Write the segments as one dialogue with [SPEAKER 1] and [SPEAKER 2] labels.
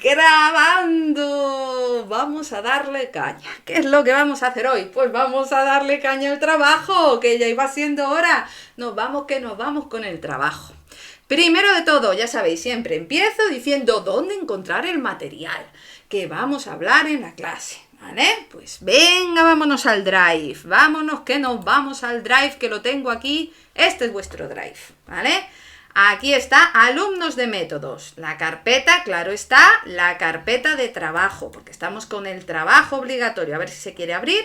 [SPEAKER 1] Grabando. Vamos a darle caña. ¿Qué es lo que vamos a hacer hoy? Pues vamos a darle caña al trabajo, que ya iba siendo hora. Nos vamos con el trabajo. Primero de todo, ya sabéis, siempre empiezo diciendo dónde encontrar el material que vamos a hablar en la clase, ¿vale? Pues venga, vámonos al Drive. Vámonos que nos vamos al Drive, que lo tengo aquí. Este es vuestro Drive, ¿vale? Aquí está, alumnos de métodos. La carpeta, claro está, la carpeta de trabajo, porque estamos con el trabajo obligatorio. A ver si se quiere abrir.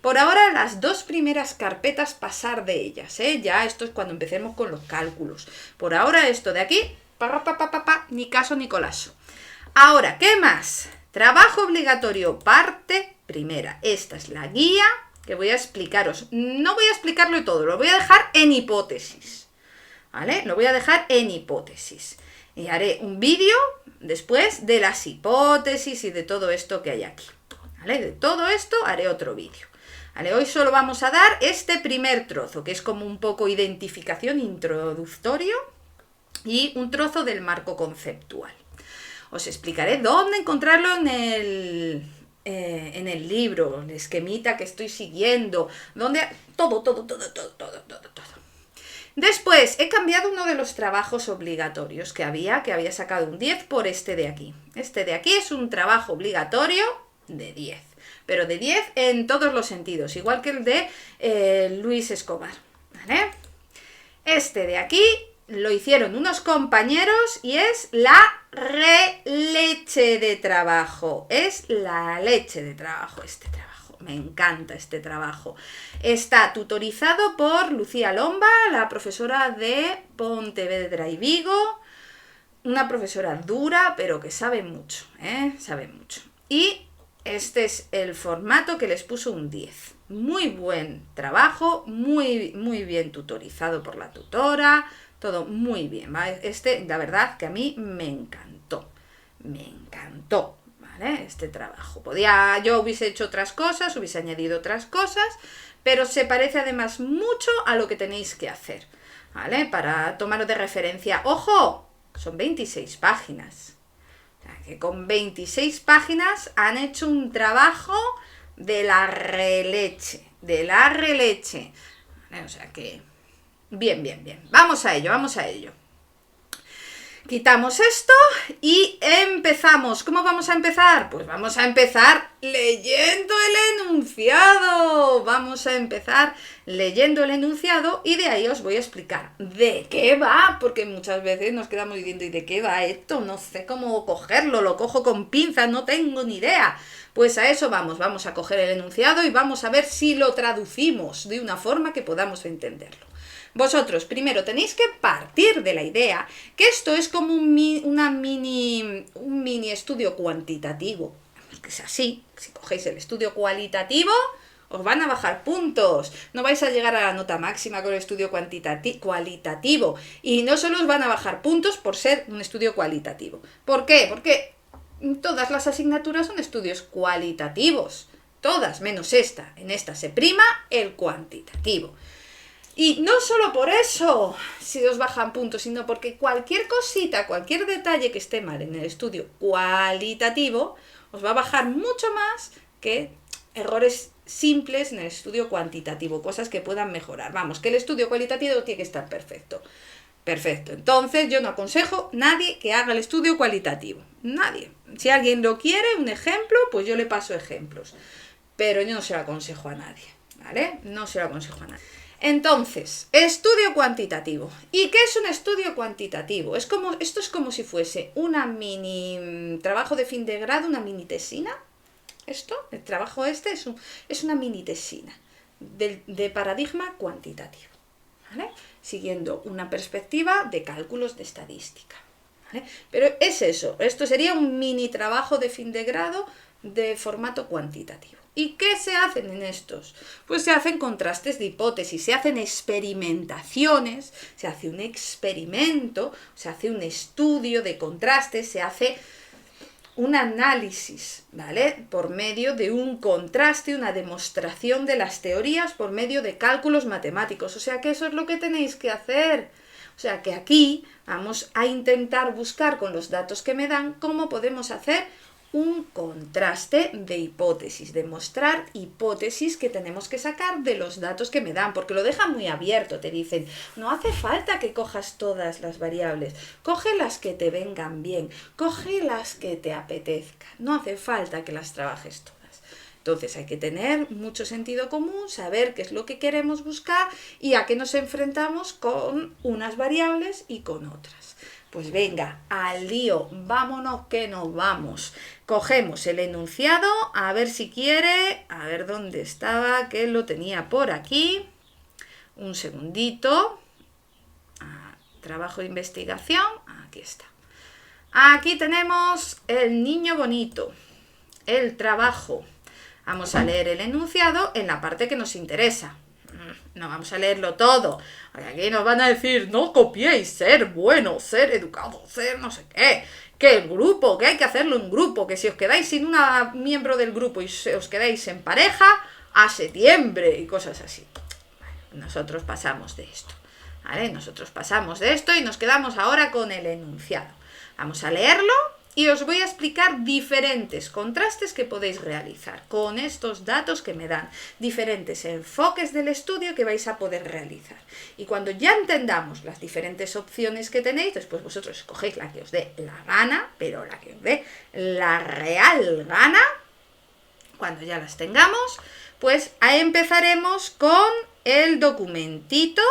[SPEAKER 1] Por ahora, las dos primeras carpetas, pasar de ellas, ¿eh? Ya esto es cuando empecemos con los cálculos. Por ahora, esto de aquí, ni caso ni colazo. Ahora, ¿qué más? Trabajo obligatorio, parte primera. Esta es la guía que voy a explicaros. No voy a explicarlo todo, lo voy a dejar en hipótesis. ¿Vale? Lo voy a dejar en hipótesis. Y haré un vídeo después de las hipótesis y de todo esto que hay aquí. ¿Vale? De todo esto haré otro vídeo. ¿Vale? Hoy solo vamos a dar este primer trozo, que es como un poco identificación, introductorio, y un trozo del marco conceptual. Os explicaré dónde encontrarlo en el libro, el esquemita que estoy siguiendo, donde todo. Después, he cambiado uno de los trabajos obligatorios que había sacado un 10 por este de aquí. Este de aquí es un trabajo obligatorio de 10, pero de 10 en todos los sentidos, igual que el de Luis Escobar, ¿vale? Este de aquí lo hicieron unos compañeros y es la leche de trabajo. Es la leche de trabajo este trabajo. Me encanta este trabajo. Está tutorizado por Lucía Lomba, la profesora de Pontevedra y Vigo. Una profesora dura, pero que sabe mucho, ¿eh? Sabe mucho. Y este es el formato que les puso un 10. Muy buen trabajo, muy bien tutorizado por la tutora. Todo muy bien, ¿vale? Este, la verdad, que a mí me encantó. Me encantó. ¿Vale? Este trabajo. Yo hubiese hecho otras cosas, hubiese añadido otras cosas, pero se parece además mucho a lo que tenéis que hacer, ¿vale? Para tomaros de referencia. ¡Ojo! Son 26 páginas. O sea, que con 26 páginas han hecho un trabajo de la releche. ¿Vale? O sea que, bien. Vamos a ello. Quitamos esto y empezamos. ¿Cómo vamos a empezar? Pues vamos a empezar leyendo el enunciado. Vamos a empezar leyendo el enunciado y de ahí os voy a explicar de qué va, porque muchas veces nos quedamos diciendo ¿y de qué va esto? No sé cómo cogerlo, lo cojo con pinzas, no tengo ni idea. Pues a eso vamos a coger el enunciado y vamos a ver si lo traducimos de una forma que podamos entenderlo. Vosotros primero tenéis que partir de la idea que esto es como un mini estudio cuantitativo. Que es así, si cogéis el estudio cualitativo, os van a bajar puntos. No vais a llegar a la nota máxima con el estudio cualitativo. Y no solo os van a bajar puntos por ser un estudio cualitativo. ¿Por qué? Porque todas las asignaturas son estudios cualitativos. Todas, menos esta. En esta se prima el cuantitativo. Y no solo por eso, si os bajan puntos, sino porque cualquier cosita, cualquier detalle que esté mal en el estudio cualitativo, os va a bajar mucho más que errores simples en el estudio cuantitativo, cosas que puedan mejorar. Vamos, que el estudio cualitativo tiene que estar perfecto. Perfecto. Entonces yo no aconsejo a nadie que haga el estudio cualitativo. Nadie. Si alguien lo quiere, un ejemplo, pues yo le paso ejemplos. Pero yo no se lo aconsejo a nadie, ¿vale? No se lo aconsejo a nadie. Entonces, estudio cuantitativo. ¿Y qué es un estudio cuantitativo? Esto es como si fuese una mini trabajo de fin de grado, una mini tesina. El trabajo es una mini tesina de paradigma cuantitativo, ¿vale? Siguiendo una perspectiva de cálculos de estadística, ¿vale? Pero es eso, esto sería un mini trabajo de fin de grado de formato cuantitativo. ¿Y qué se hacen en estos? Pues se hacen contrastes de hipótesis, se hacen experimentaciones, se hace un experimento, se hace un estudio de contrastes, se hace un análisis, ¿vale? Por medio de un contraste, una demostración de las teorías por medio de cálculos matemáticos. O sea que eso es lo que tenéis que hacer. O sea que aquí vamos a intentar buscar con los datos que me dan cómo podemos hacer un contraste de hipótesis, demostrar hipótesis que tenemos que sacar de los datos que me dan, porque lo dejan muy abierto, te dicen, no hace falta que cojas todas las variables, coge las que te vengan bien, coge las que te apetezcan, no hace falta que las trabajes todas. Entonces hay que tener mucho sentido común, saber qué es lo que queremos buscar y a qué nos enfrentamos con unas variables y con otras. Pues venga, al lío, vámonos que nos vamos. Cogemos el enunciado, a ver si quiere, a ver dónde estaba, que lo tenía por aquí. Un segundito. Trabajo de investigación, aquí está. Aquí tenemos el niño bonito, el trabajo. Vamos a leer el enunciado en la parte que nos interesa. No vamos a leerlo todo. Aquí nos van a decir, no copiéis, ser bueno, ser educado, ser no sé qué. Que el grupo, que hay que hacerlo en grupo, que si os quedáis sin una miembro del grupo y os quedáis en pareja, a septiembre y cosas así. Nosotros pasamos de esto. ¿Vale? Nosotros pasamos de esto y nos quedamos ahora con el enunciado. Vamos a leerlo y os voy a explicar diferentes contrastes que podéis realizar con estos datos que me dan, diferentes enfoques del estudio que vais a poder realizar. Y cuando ya entendamos las diferentes opciones que tenéis, después vosotros escogéis la que os dé la gana, pero la que os dé la real gana, cuando ya las tengamos, pues ahí empezaremos con el documentito.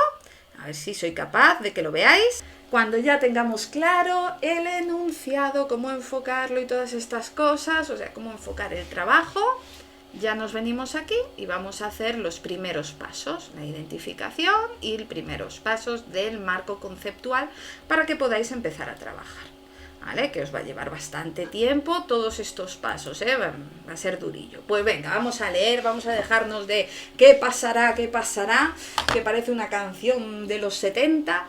[SPEAKER 1] A ver si soy capaz de que lo veáis. Cuando ya tengamos claro el enunciado, cómo enfocarlo y todas estas cosas, o sea, cómo enfocar el trabajo, ya nos venimos aquí y vamos a hacer los primeros pasos, la identificación y los primeros pasos del marco conceptual para que podáis empezar a trabajar. ¿Vale? Que os va a llevar bastante tiempo todos estos pasos, ¿eh? Va a ser durillo. Pues venga, vamos a leer, vamos a dejarnos de qué pasará, que parece una canción de los 70,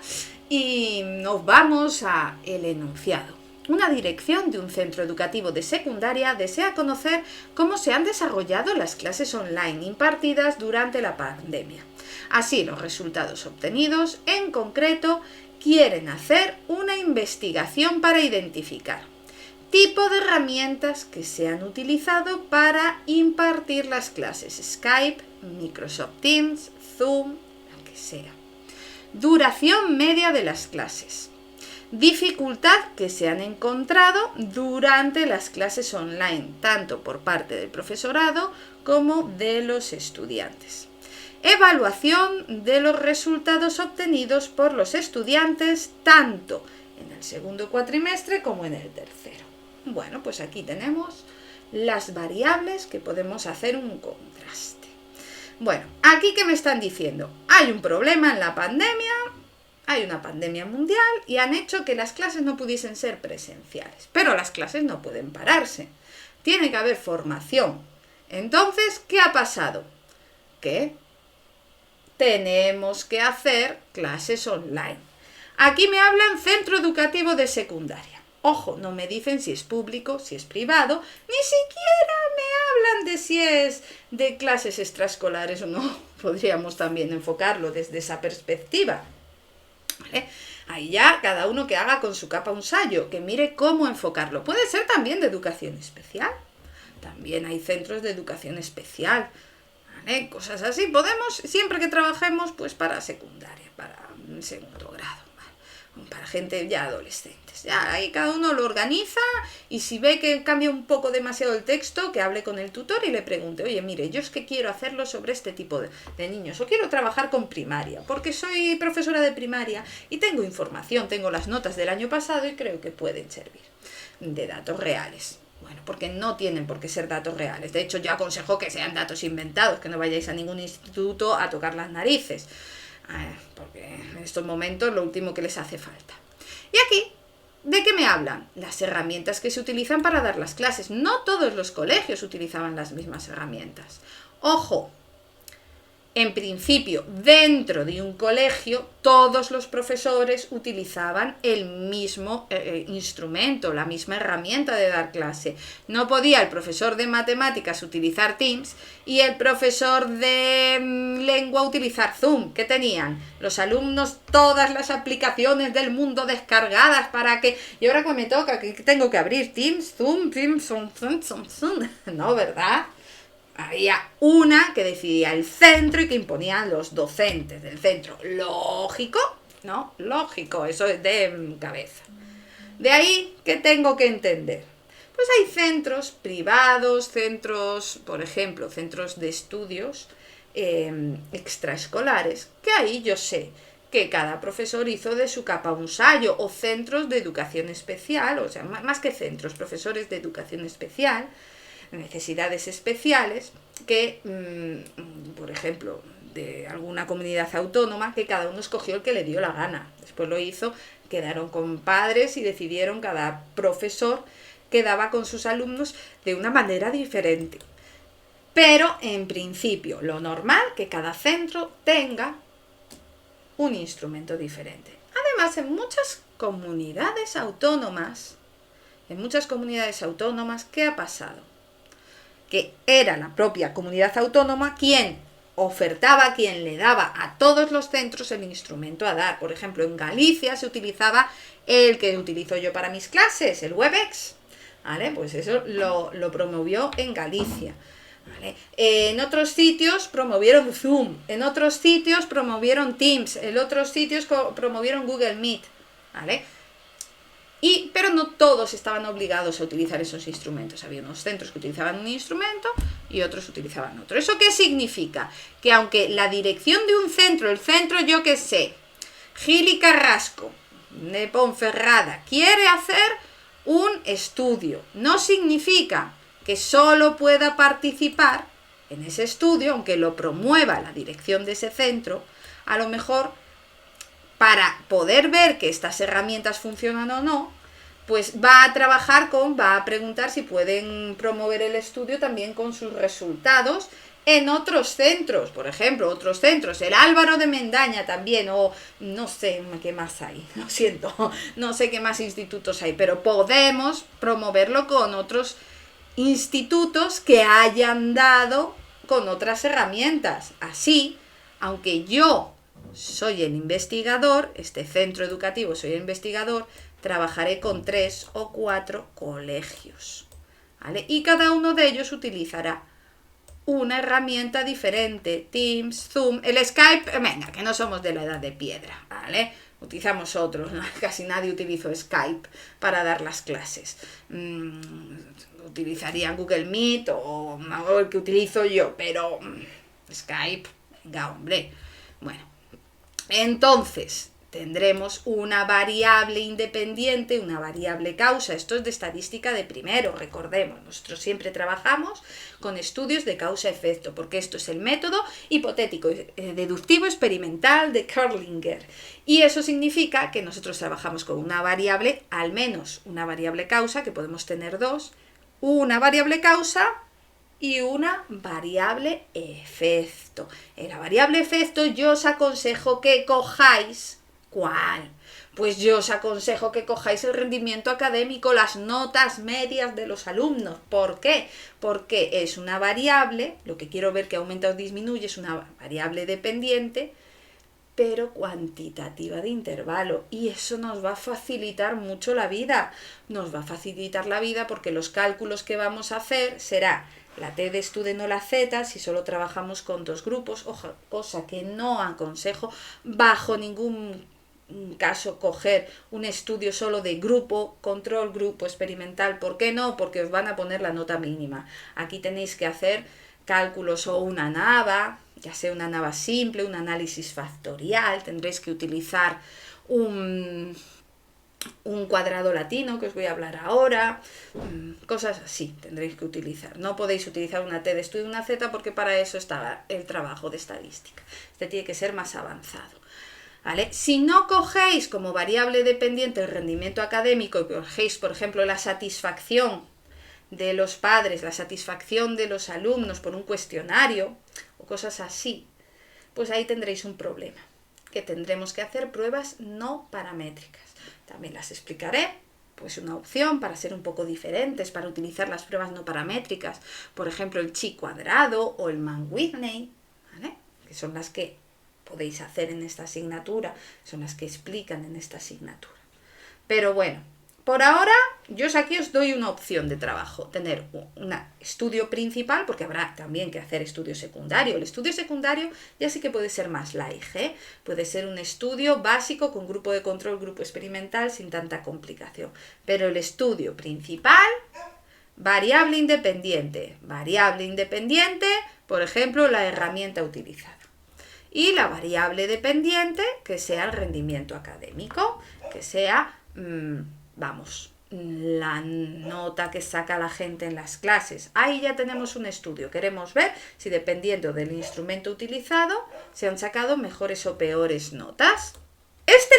[SPEAKER 1] y nos vamos a el enunciado. Una dirección de un centro educativo de secundaria desea conocer cómo se han desarrollado las clases online impartidas durante la pandemia. Así, los resultados obtenidos, en concreto, quieren hacer una investigación para identificar tipo de herramientas que se han utilizado para impartir las clases, Skype, Microsoft Teams, Zoom, la que sea. Duración media de las clases. Dificultad que se han encontrado durante las clases online, tanto por parte del profesorado como de los estudiantes. Evaluación de los resultados obtenidos por los estudiantes tanto en el segundo cuatrimestre como en el tercero. Bueno, pues aquí tenemos las variables que podemos hacer un contraste. Bueno, aquí ¿qué me están diciendo? Hay un problema en la pandemia, hay una pandemia mundial y han hecho que las clases no pudiesen ser presenciales. Pero las clases no pueden pararse. Tiene que haber formación. Entonces, ¿qué ha pasado? Que tenemos que hacer clases online. Aquí me hablan centro educativo de secundaria. Ojo, no me dicen si es público, si es privado, ni siquiera me hablan de si es de clases extraescolares o no. Podríamos también enfocarlo desde esa perspectiva. ¿Vale? Ahí ya cada uno que haga con su capa un sayo, que mire cómo enfocarlo. Puede ser también de educación especial. También hay centros de educación especial. ¿Vale? Cosas así. Podemos, siempre que trabajemos, pues para secundaria, para segundo grado, ¿vale? Para gente ya adolescentes. Ya ahí cada uno lo organiza y si ve que cambia un poco demasiado el texto, que hable con el tutor y le pregunte, oye, mire, yo es que quiero hacerlo sobre este tipo de niños o quiero trabajar con primaria, porque soy profesora de primaria y tengo información, tengo las notas del año pasado y creo que pueden servir de datos reales. Bueno, porque no tienen por qué ser datos reales. De hecho, yo aconsejo que sean datos inventados, que no vayáis a ningún instituto a tocar las narices. Porque en estos momentos lo último que les hace falta. Y aquí, ¿de qué me hablan? Las herramientas que se utilizan para dar las clases. No todos los colegios utilizaban las mismas herramientas. Ojo, En principio, dentro de un colegio, todos los profesores utilizaban el mismo instrumento, la misma herramienta de dar clase. No podía el profesor de matemáticas utilizar Teams y el profesor de lengua utilizar Zoom. ¿Qué tenían? Los alumnos todas las aplicaciones del mundo descargadas para que... Y ahora que me toca, que tengo que abrir Teams, Zoom, Teams, Zoom. No, ¿verdad? Había una que decidía el centro y que imponían los docentes del centro. Lógico, ¿no? Lógico, eso es de cabeza. De ahí, ¿qué tengo que entender? Pues hay centros privados, centros, por ejemplo, centros de estudios extraescolares, que ahí yo sé que cada profesor hizo de su capa un sayo, o centros de educación especial, o sea, más que centros, profesores de educación especial, necesidades especiales, que, por ejemplo, de alguna comunidad autónoma, que cada uno escogió el que le dio la gana. Después lo hizo, quedaron con padres y decidieron cada profesor quedaba con sus alumnos de una manera diferente. Pero, en principio, lo normal que cada centro tenga un instrumento diferente. Además, en muchas comunidades autónomas, ¿qué ha pasado? Que era la propia comunidad autónoma quien ofertaba, quien le daba a todos los centros el instrumento a dar. Por ejemplo, en Galicia se utilizaba el que utilizo yo para mis clases, el Webex. ¿Vale? Pues eso lo promovió en Galicia. ¿Vale? En otros sitios promovieron Zoom, en otros sitios promovieron Teams, en otros sitios promovieron Google Meet. ¿Vale? Pero no todos estaban obligados a utilizar esos instrumentos. Había unos centros que utilizaban un instrumento y otros utilizaban otro. ¿Eso qué significa? Que aunque la dirección de un centro, el centro, yo qué sé, Gil y Carrasco, de Ponferrada, quiere hacer un estudio, no significa que solo pueda participar en ese estudio, aunque lo promueva la dirección de ese centro, a lo mejor para poder ver que estas herramientas funcionan o no, pues va a preguntar si pueden promover el estudio también con sus resultados en otros centros, por ejemplo, otros centros, el Álvaro de Mendaña también, o no sé qué más hay, lo siento, no sé qué más institutos hay, pero podemos promoverlo con otros institutos que hayan dado con otras herramientas. Así, aunque yo soy el investigador, este centro educativo soy el investigador, trabajaré con 3 o 4 colegios, ¿vale? Y cada uno de ellos utilizará una herramienta diferente, Teams, Zoom, el Skype, venga, que no somos de la edad de piedra, ¿vale? Utilizamos otros, ¿no? Casi nadie utilizó Skype para dar las clases. Utilizarían Google Meet o el que utilizo yo, pero Skype, venga, hombre. Bueno, entonces tendremos una variable independiente, una variable causa. Esto es de estadística de primero, recordemos. Nosotros siempre trabajamos con estudios de causa-efecto, porque esto es el método hipotético deductivo experimental de Kerlinger. Y eso significa que nosotros trabajamos con una variable, al menos una variable causa, que podemos tener dos, una variable causa y una variable efecto. En la variable efecto yo os aconsejo que cojáis, ¿cuál? Pues yo os aconsejo que cojáis el rendimiento académico, las notas medias de los alumnos. ¿Por qué? Porque es una variable, lo que quiero ver que aumenta o disminuye es una variable dependiente, pero cuantitativa de intervalo, y eso nos va a facilitar mucho la vida. Nos va a facilitar la vida porque los cálculos que vamos a hacer será la T de Student o la Z si solo trabajamos con dos grupos, cosa que no aconsejo bajo ningún caso coger un estudio solo de grupo control, grupo experimental. ¿Por qué no? Porque os van a poner la nota mínima. Aquí tenéis que hacer cálculos o una NAVA, ya sea una NAVA simple, un análisis factorial, tendréis que utilizar un cuadrado latino, que os voy a hablar ahora, cosas así tendréis que utilizar. No podéis utilizar una T de estudio y una Z porque para eso está el trabajo de estadística. Este tiene que ser más avanzado, ¿vale? Si no cogéis como variable dependiente el rendimiento académico y cogéis, por ejemplo, la satisfacción de los padres, la satisfacción de los alumnos por un cuestionario o cosas así, pues ahí tendréis un problema, que tendremos que hacer pruebas no paramétricas. También las explicaré, pues una opción para ser un poco diferentes, para utilizar las pruebas no paramétricas, por ejemplo el chi cuadrado o el Mann-Whitney, ¿vale? Que son las que podéis hacer en esta asignatura, son las que explican en esta asignatura. Pero bueno, por ahora yo aquí os doy una opción de trabajo, tener un estudio principal, porque habrá también que hacer estudio secundario. El estudio secundario ya sí que puede ser más light, ¿eh? Puede ser un estudio básico con grupo de control, grupo experimental, sin tanta complicación. Pero el estudio principal, variable independiente, por ejemplo, la herramienta utilizada. Y la variable dependiente, que sea el rendimiento académico, que sea, la nota que saca la gente en las clases. Ahí ya tenemos un estudio. Queremos ver si dependiendo del instrumento utilizado se han sacado mejores o peores notas.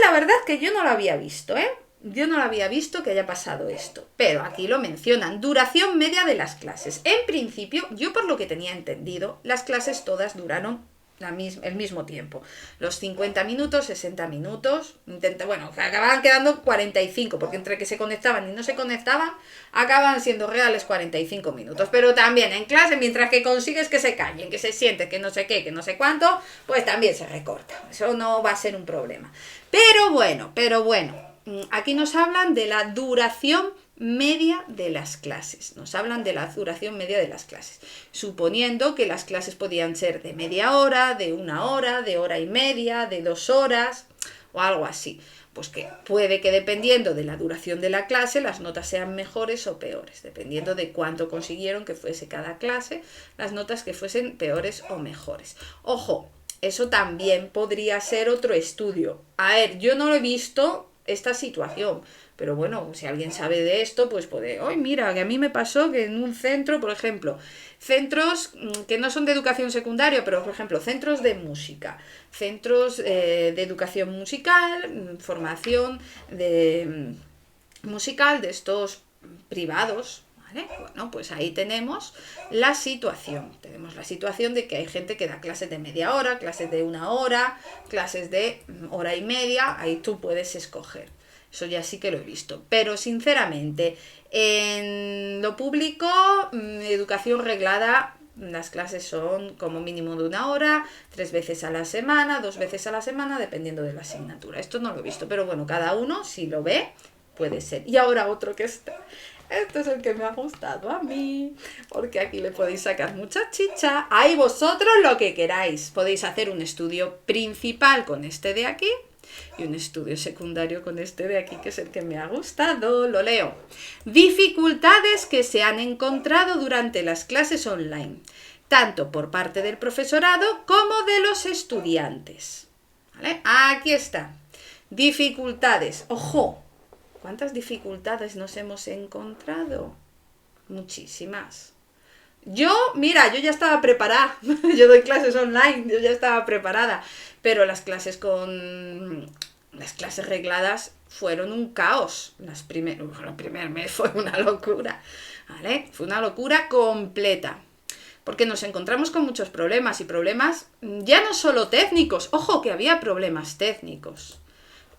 [SPEAKER 1] La verdad que yo no lo había visto, ¿eh? Yo no lo había visto que haya pasado esto, pero aquí lo mencionan, duración media de las clases. En principio, yo por lo que tenía entendido, las clases todas duraron el mismo tiempo. Los 50 minutos, 60 minutos, acababan quedando 45, porque entre que se conectaban y no se conectaban, acaban siendo reales 45 minutos. Pero también en clase, mientras que consigues que se callen, que se sienten, que no sé qué, que no sé cuánto, pues también se recorta. Eso no va a ser un problema. Pero bueno, aquí nos hablan de la duración media de las clases. Nos hablan de la duración media de las clases, suponiendo que las clases podían ser de media hora, de una hora, de hora y media, de 2 horas o algo así. Pues que puede que dependiendo de la duración de la clase las notas sean mejores o peores, dependiendo de cuánto consiguieron que fuese cada clase, las notas que fuesen peores o mejores. Ojo, eso también podría ser otro estudio. A ver, yo no lo he visto esta situación, pero bueno, si alguien sabe de esto, pues puede, mira, que a mí me pasó que en un centro, por ejemplo, centros que no son de educación secundaria, pero por ejemplo, centros de música, centros de educación musical, formación musical de estos privados, ¿vale? Bueno, pues ahí tenemos la situación. Tenemos la situación de que hay gente que da clases de media hora, clases de 1 hora, clases de hora y media, ahí tú puedes escoger. Eso ya sí que lo he visto. Pero sinceramente, en lo público, educación reglada, las clases son como mínimo de 1 hora, 3 veces a la semana, 2 veces a la semana, dependiendo de la asignatura. Esto no lo he visto, pero bueno, cada uno, si lo ve, puede ser. Y ahora otro que está. Este es el que me ha gustado a mí, porque aquí le podéis sacar mucha chicha. Ahí vosotros lo que queráis. Podéis hacer un estudio principal con este de aquí y un estudio secundario con este de aquí, que es el que me ha gustado. Lo leo. Dificultades que se han encontrado durante las clases online, tanto por parte del profesorado como de los estudiantes. ¿Vale? Aquí está. Dificultades. ¡Ojo! ¿Cuántas dificultades nos hemos encontrado? Muchísimas. Yo ya estaba preparada. Yo doy clases online, yo ya estaba preparada. Pero las clases regladas fueron un caos. El primer mes fue una locura, ¿vale? Fue una locura completa. Porque nos encontramos con muchos problemas, y problemas ya no solo técnicos. Ojo, que había problemas técnicos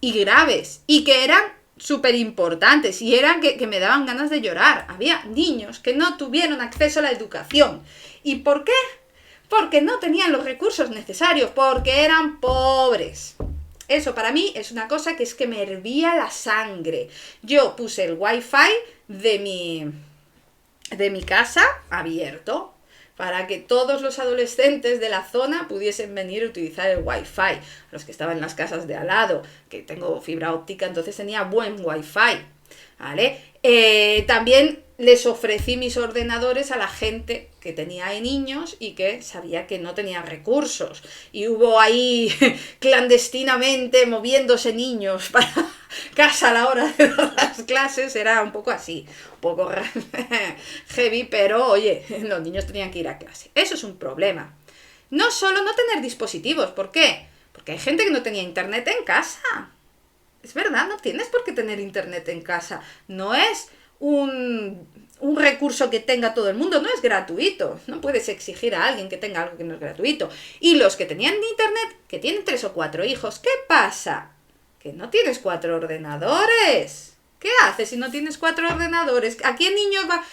[SPEAKER 1] y graves, y que eran súper importantes, y eran que me daban ganas de llorar. Había niños que no tuvieron acceso a la educación. ¿Y por qué? Porque no tenían los recursos necesarios, porque eran pobres. Eso para mí es una cosa que es que me hervía la sangre. Yo puse el wifi de mi casa abierto, para que todos los adolescentes de la zona pudiesen venir a utilizar el wifi. Los que estaban en las casas de al lado, que tengo fibra óptica, entonces tenía buen wifi, ¿vale? También les ofrecí mis ordenadores a la gente que tenía ahí niños y que sabía que no tenía recursos. Y hubo ahí clandestinamente moviéndose niños para casa a la hora de las clases. Era un poco así, un poco heavy, pero oye, los niños tenían que ir a clase. Eso es un problema. No solo no tener dispositivos, ¿por qué? Porque hay gente que no tenía internet en casa. Es verdad, no tienes por qué tener internet en casa. No es un un recurso que tenga todo el mundo, no es gratuito. No puedes exigir a alguien que tenga algo que no es gratuito. Y los que tenían internet, que tienen 3 o 4 hijos, ¿qué pasa? Que no tienes 4 ordenadores. ¿Qué haces si no tienes 4 ordenadores? ¿A qué niño va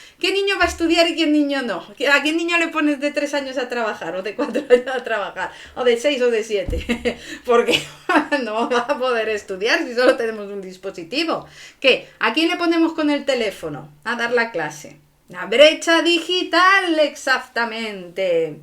[SPEAKER 1] a estudiar y qué niño no? ¿A qué niño le pones de 3 años a trabajar? ¿O de 4 años a trabajar? ¿O de 6 o de 7? Porque no va a poder estudiar si solo tenemos un dispositivo. ¿Qué? ¿A quién le ponemos con el teléfono a dar la clase? La brecha digital, exactamente.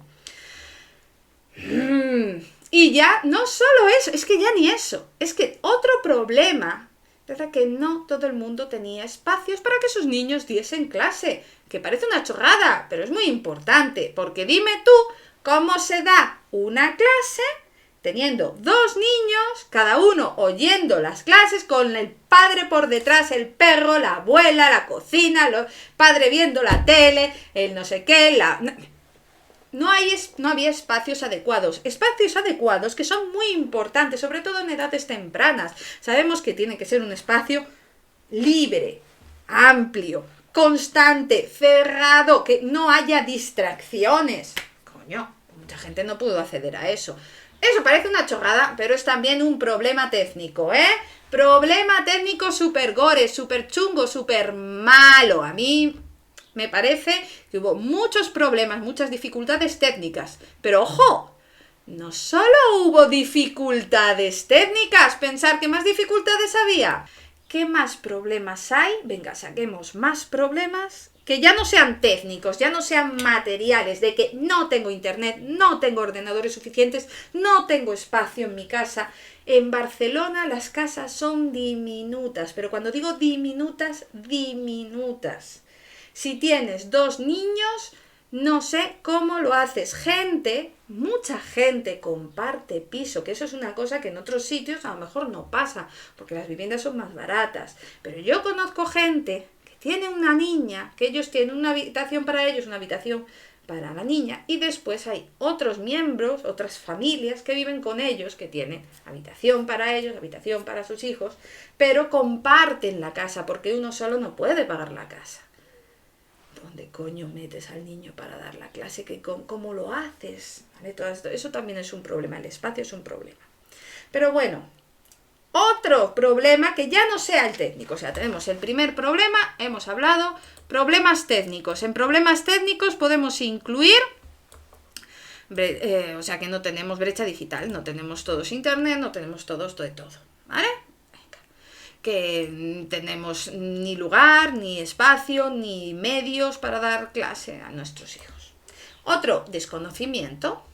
[SPEAKER 1] Y ya, no solo eso, es que ya ni eso. Es que otro problema era que no todo el mundo tenía espacios para que sus niños diesen clase. Que parece una chorrada, pero es muy importante. Porque dime tú, ¿cómo se da una clase teniendo 2 niños, cada uno oyendo las clases, con el padre por detrás, el perro, la abuela, la cocina, el padre viendo la tele, el no sé qué, No había espacios adecuados. Espacios adecuados que son muy importantes, sobre todo en edades tempranas. Sabemos que tiene que ser un espacio libre, amplio, constante, cerrado, que no haya distracciones. Coño, mucha gente no pudo acceder a eso. Eso parece una chorrada, pero es también un problema técnico, ¿eh? Problema técnico súper gore, súper chungo, súper malo. A mí me parece que hubo muchos problemas, muchas dificultades técnicas. Pero ¡ojo! No solo hubo dificultades técnicas, pensar que más dificultades había. ¿Qué más problemas hay? Venga, saquemos más problemas que ya no sean técnicos, ya no sean materiales, de que no tengo internet, no tengo ordenadores suficientes, no tengo espacio en mi casa. En Barcelona las casas son diminutas, pero cuando digo diminutas, diminutas. Si tienes 2 niños, no sé cómo lo haces. Mucha gente comparte piso, que eso es una cosa que en otros sitios a lo mejor no pasa, porque las viviendas son más baratas. Pero yo conozco gente que tiene una niña, que ellos tienen una habitación para ellos, una habitación para la niña, y después hay otros miembros, otras familias que viven con ellos, que tienen habitación para ellos, habitación para sus hijos, pero comparten la casa, porque uno solo no puede pagar la casa. ¿Dónde coño metes al niño para dar la clase? ¿Cómo lo haces? ¿Vale? Todo esto, eso también es un problema, el espacio es un problema. Pero bueno, otro problema que ya no sea el técnico. O sea, tenemos el primer problema, hemos hablado, problemas técnicos. En problemas técnicos podemos incluir, o sea, que no tenemos brecha digital, no tenemos todos internet, no tenemos todos de todo, ¿vale? Que tenemos ni lugar, ni espacio, ni medios para dar clase a nuestros hijos. Otro, desconocimiento.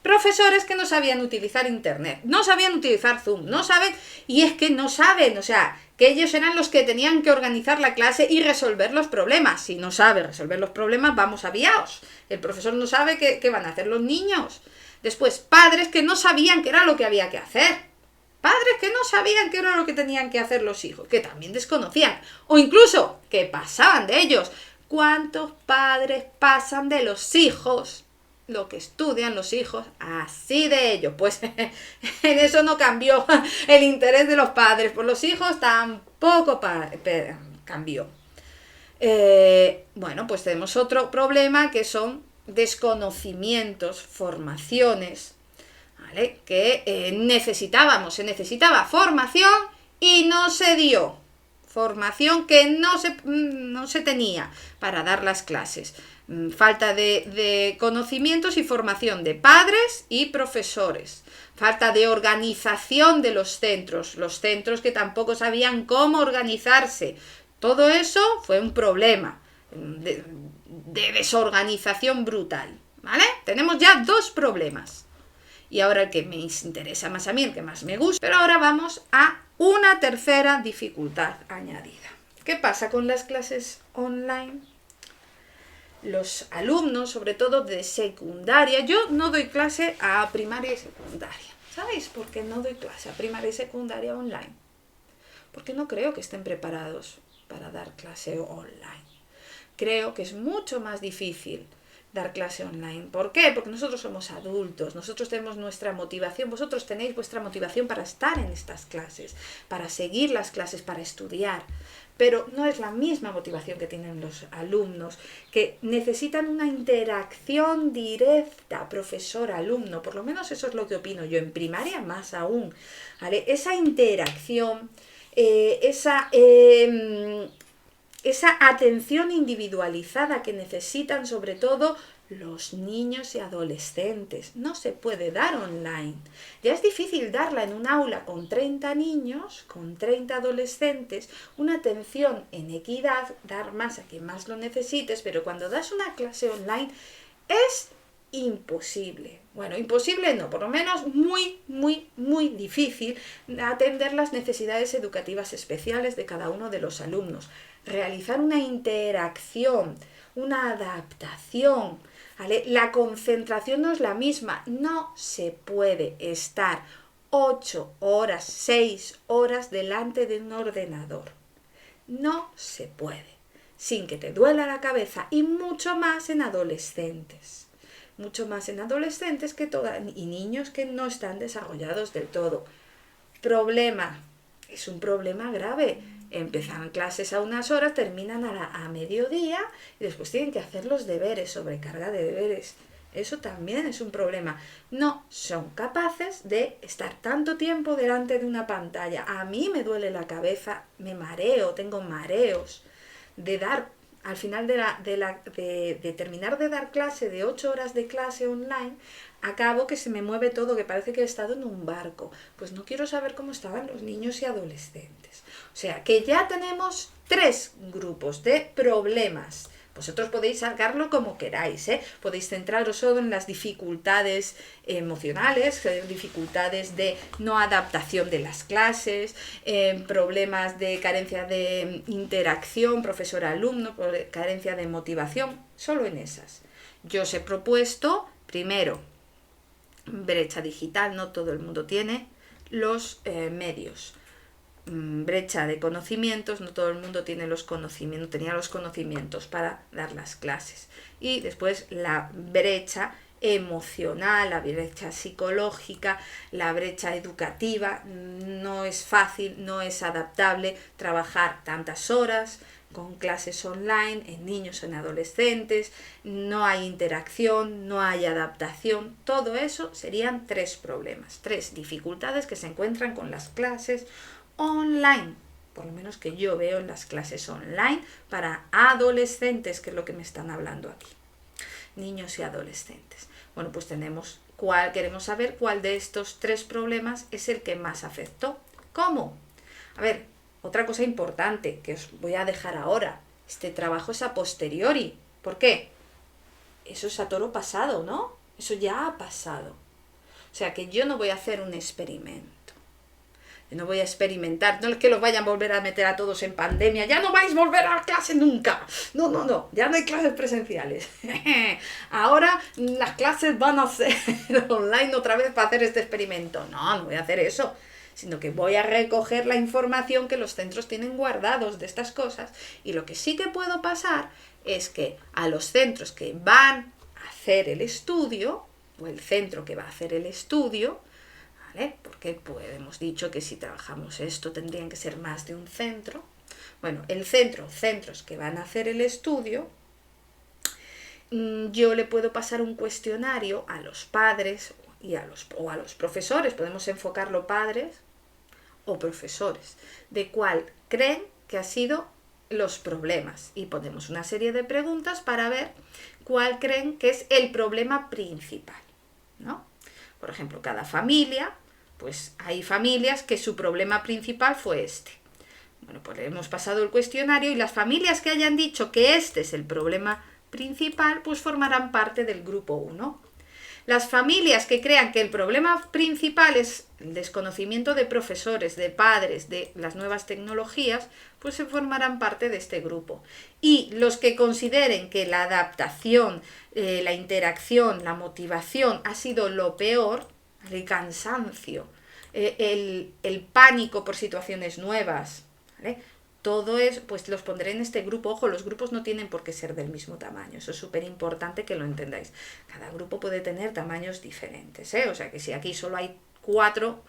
[SPEAKER 1] Profesores que no sabían utilizar internet, no sabían utilizar Zoom, no saben, y es que no saben, o sea, que ellos eran los que tenían que organizar la clase y resolver los problemas. Si no sabe resolver los problemas, vamos aviaos. El profesor no sabe qué van a hacer los niños. Después, padres que no sabían qué era lo que había que hacer. Padres que no sabían qué era lo que tenían que hacer los hijos, que también desconocían, o incluso que pasaban de ellos. ¿Cuántos padres pasan de los hijos lo que estudian los hijos así de ellos? Pues en eso no cambió el interés de los padres por los hijos, tampoco cambió. Bueno, pues tenemos otro problema que son desconocimientos, formaciones, ¿vale? Que se necesitaba formación y no se dio. Formación que no se tenía para dar las clases. Falta de conocimientos y formación de padres y profesores. Falta de organización de los centros que tampoco sabían cómo organizarse. Todo eso fue un problema de desorganización brutal, ¿vale? Tenemos ya 2 problemas. Y ahora el que me interesa más a mí, el que más me gusta. Pero ahora vamos a una tercera dificultad añadida. ¿Qué pasa con las clases online? Los alumnos, sobre todo de secundaria, yo no doy clase a primaria y secundaria. ¿Sabéis por qué no doy clase a primaria y secundaria online? Porque no creo que estén preparados para dar clase online. Creo que es mucho más difícil dar clase online. ¿Por qué? Porque nosotros somos adultos, nosotros tenemos nuestra motivación, vosotros tenéis vuestra motivación para estar en estas clases, para seguir las clases, para estudiar. pero no es la misma motivación que tienen los alumnos, que necesitan una interacción directa, profesor-alumno, por lo menos eso es lo que opino yo, en primaria más aún, ¿vale? Esa interacción, esa atención individualizada que necesitan sobre todo los niños y adolescentes. No se puede dar online. Ya es difícil darla en un aula con 30 niños, con 30 adolescentes, una atención en equidad, dar más a quien más lo necesites, pero cuando das una clase online es imposible. Bueno, imposible no, por lo menos muy difícil atender las necesidades educativas especiales de cada uno de los alumnos. Realizar una interacción, una adaptación, ¿vale? La concentración no es la misma, no se puede estar 8 horas, 6 horas delante de un ordenador. No se puede, sin que te duela la cabeza, y mucho más en adolescentes. Mucho más en adolescentes y niños que no están desarrollados del todo. Problema, es un problema grave. Empiezan clases a unas horas, terminan a mediodía y después tienen que hacer los deberes, sobrecarga de deberes. Eso también es un problema. No son capaces de estar tanto tiempo delante de una pantalla. A mí me duele la cabeza, me mareo, tengo mareos de dar, al final de terminar de dar clase, de 8 horas de clase online, acabo que se me mueve todo, que parece que he estado en un barco. Pues no quiero saber cómo estaban los niños y adolescentes. O sea, que ya tenemos 3 grupos de problemas. Vosotros podéis sacarlo como queráis, ¿eh? Podéis centraros solo en las dificultades emocionales, dificultades de no adaptación de las clases, problemas de carencia de interacción profesor-alumno, carencia de motivación, solo en esas. Yo os he propuesto, primero, brecha digital, no todo el mundo tiene los medios. Brecha de conocimientos, no todo el mundo tiene tenía los conocimientos para dar las clases. Y después la brecha emocional, la brecha psicológica, la brecha educativa. No es fácil, no es adaptable trabajar tantas horas con clases online en niños o en adolescentes, no hay interacción, no hay adaptación. Todo eso serían 3 problemas, 3 dificultades que se encuentran con las clases online, por lo menos que yo veo en las clases online para adolescentes, que es lo que me están hablando aquí, niños y adolescentes. Bueno, pues queremos saber cuál de estos 3 problemas es el que más afectó. ¿Cómo? A ver, otra cosa importante que os voy a dejar ahora, este trabajo es a posteriori. ¿Por qué? Eso es a toro pasado, ¿no? Eso ya ha pasado. O sea que yo no voy a hacer un experimento. No voy a experimentar, no es que los vayan a volver a meter a todos en pandemia, ya no vais a volver a clase nunca, no, ya no hay clases presenciales, ahora las clases van a ser online otra vez para hacer este experimento. No voy a hacer eso, sino que voy a recoger la información que los centros tienen guardados de estas cosas, y lo que sí que puedo pasar es que a los centros que van a hacer el estudio, o el centro que va a hacer el estudio, porque pues hemos dicho que si trabajamos esto tendrían que ser más de un centro. Bueno, centros que van a hacer el estudio, yo le puedo pasar un cuestionario a los padres o a los profesores, podemos enfocarlo padres o profesores, de cuál creen que ha sido los problemas, y ponemos una serie de preguntas para ver cuál creen que es el problema principal, ¿no? Por ejemplo, cada familia, pues hay familias que su problema principal fue este. Bueno, pues le hemos pasado el cuestionario, y las familias que hayan dicho que este es el problema principal, pues formarán parte del grupo 1. Las familias que crean que el problema principal es el desconocimiento de profesores, de padres, de las nuevas tecnologías, pues se formarán parte de este grupo. Y los que consideren que la adaptación, la interacción, la motivación ha sido lo peor, el cansancio, el pánico por situaciones nuevas, ¿vale? Todo es, pues los pondré en este grupo. Ojo, los grupos no tienen por qué ser del mismo tamaño, eso es súper importante que lo entendáis. Cada grupo puede tener tamaños diferentes, ¿eh? O sea que si aquí solo hay 4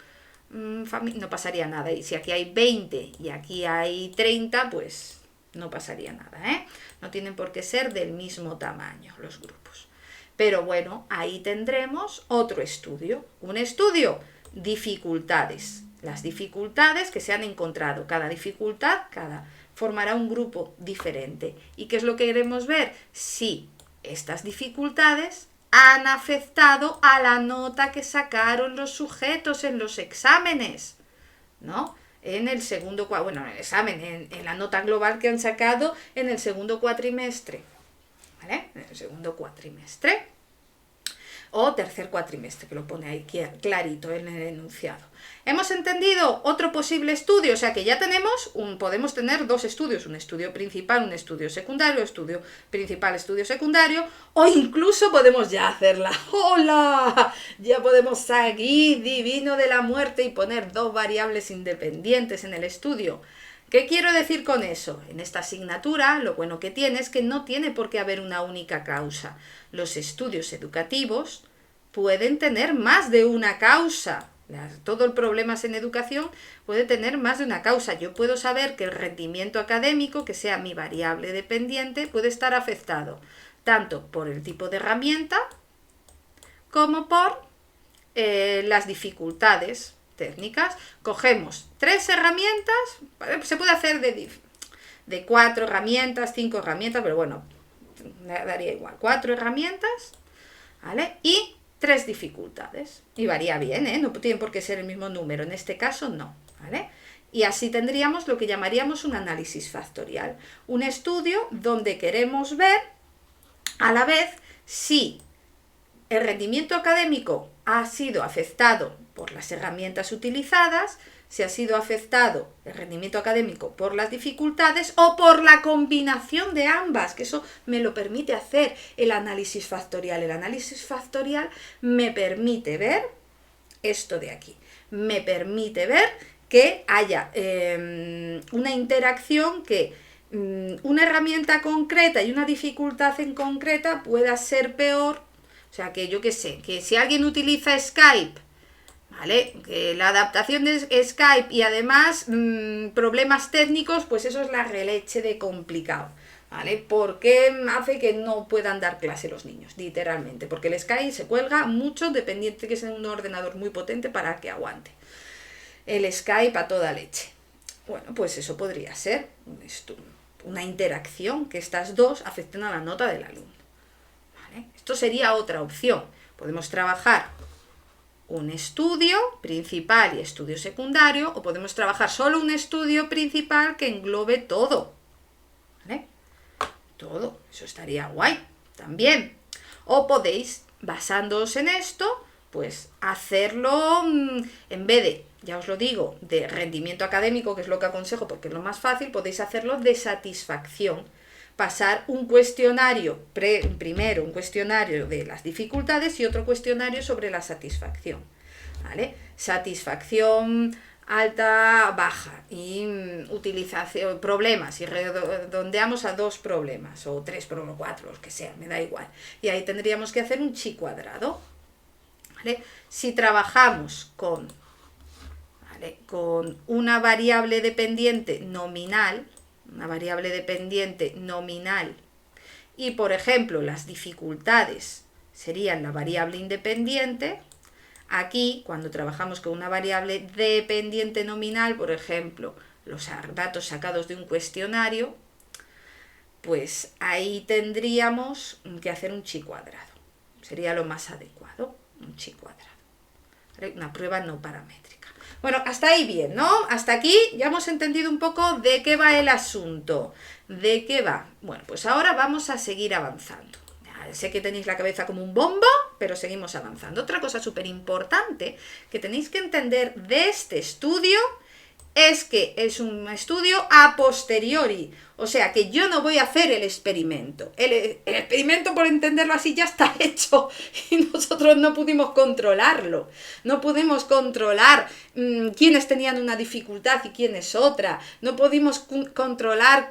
[SPEAKER 1] no pasaría nada. Y si aquí hay 20 y aquí hay 30, pues no pasaría nada, ¿eh? No tienen por qué ser del mismo tamaño los grupos. Pero bueno, ahí tendremos otro estudio. Un estudio, dificultades. Las dificultades que se han encontrado. Cada dificultad, formará un grupo diferente. ¿Y qué es lo que queremos ver? Si estas dificultades han afectado a la nota que sacaron los sujetos en los exámenes, ¿no? En el segundo, bueno, en el examen, en la nota global que han sacado en el segundo cuatrimestre, ¿vale? En el segundo cuatrimestre o tercer cuatrimestre, que lo pone ahí clarito en el enunciado. ¿Hemos entendido otro posible estudio? O sea que ya podemos tener dos estudios, un estudio principal, un estudio secundario, estudio principal, estudio secundario, o incluso podemos ya hacerla. ¡Hola! Ya podemos seguir divino de la muerte y poner dos variables independientes en el estudio. ¿Qué quiero decir con eso? En esta asignatura lo bueno que tiene es que no tiene por qué haber una única causa. Los estudios educativos pueden tener más de una causa. Todo el problema en educación puede tener más de una causa. Yo puedo saber que el rendimiento académico, que sea mi variable dependiente, puede estar afectado tanto por el tipo de herramienta como por las dificultades técnicas. Cogemos 3 herramientas, se puede hacer de 4 herramientas, 5 herramientas, pero bueno, daría igual, 4 herramientas, ¿vale? Y 3 dificultades. Y varía bien, ¿eh? No tiene por qué ser el mismo número, en este caso no, ¿vale? Y así tendríamos lo que llamaríamos un análisis factorial, un estudio donde queremos ver a la vez si el rendimiento académico ha sido afectado por las herramientas utilizadas, si ha sido afectado el rendimiento académico por las dificultades o por la combinación de ambas, que eso me lo permite hacer el análisis factorial. El análisis factorial me permite ver esto de aquí, me permite ver que haya una interacción, que una herramienta concreta y una dificultad en concreta pueda ser peor. O sea, que yo qué sé, que si alguien utiliza Skype, ¿vale? Que la adaptación de Skype y además problemas técnicos, pues eso es la releche de complicado, ¿vale? Porque hace que no puedan dar clase los niños, literalmente, porque el Skype se cuelga mucho, dependiente que sea un ordenador muy potente para que aguante el Skype a toda leche. Bueno, pues eso podría ser una interacción, que estas dos afecten a la nota del alumno. Esto sería otra opción. Podemos trabajar un estudio principal y estudio secundario, o podemos trabajar solo un estudio principal que englobe todo, ¿vale? Todo, eso estaría guay también. O podéis, basándoos en esto, pues hacerlo en vez de, ya os lo digo, de rendimiento académico, que es lo que aconsejo porque es lo más fácil, podéis hacerlo de satisfacción. Pasar un cuestionario, primero un cuestionario de las dificultades y otro cuestionario sobre la satisfacción, ¿vale? Satisfacción alta, baja, y utilización, problemas, y redondeamos a 2 problemas, o 3 problemas, 4, los que sean, me da igual. Y ahí tendríamos que hacer un chi cuadrado, ¿vale? Si trabajamos con una variable dependiente nominal, y por ejemplo las dificultades serían la variable independiente, aquí cuando trabajamos con una variable dependiente nominal, por ejemplo los datos sacados de un cuestionario, pues ahí tendríamos que hacer un chi cuadrado, sería lo más adecuado, un chi cuadrado, ¿vale? Una prueba no paramétrica. Bueno, hasta ahí bien, ¿no? Hasta aquí ya hemos entendido un poco de qué va el asunto, de qué va. Bueno, pues ahora vamos a seguir avanzando. Ya sé que tenéis la cabeza como un bombo, pero seguimos avanzando. Otra cosa súper importante que tenéis que entender de este estudio es que es un estudio a posteriori, o sea que yo no voy a hacer el experimento. El experimento, por entenderlo así, ya está hecho y nosotros no pudimos controlarlo. No pudimos controlar quiénes tenían una dificultad y quiénes otra. No pudimos controlar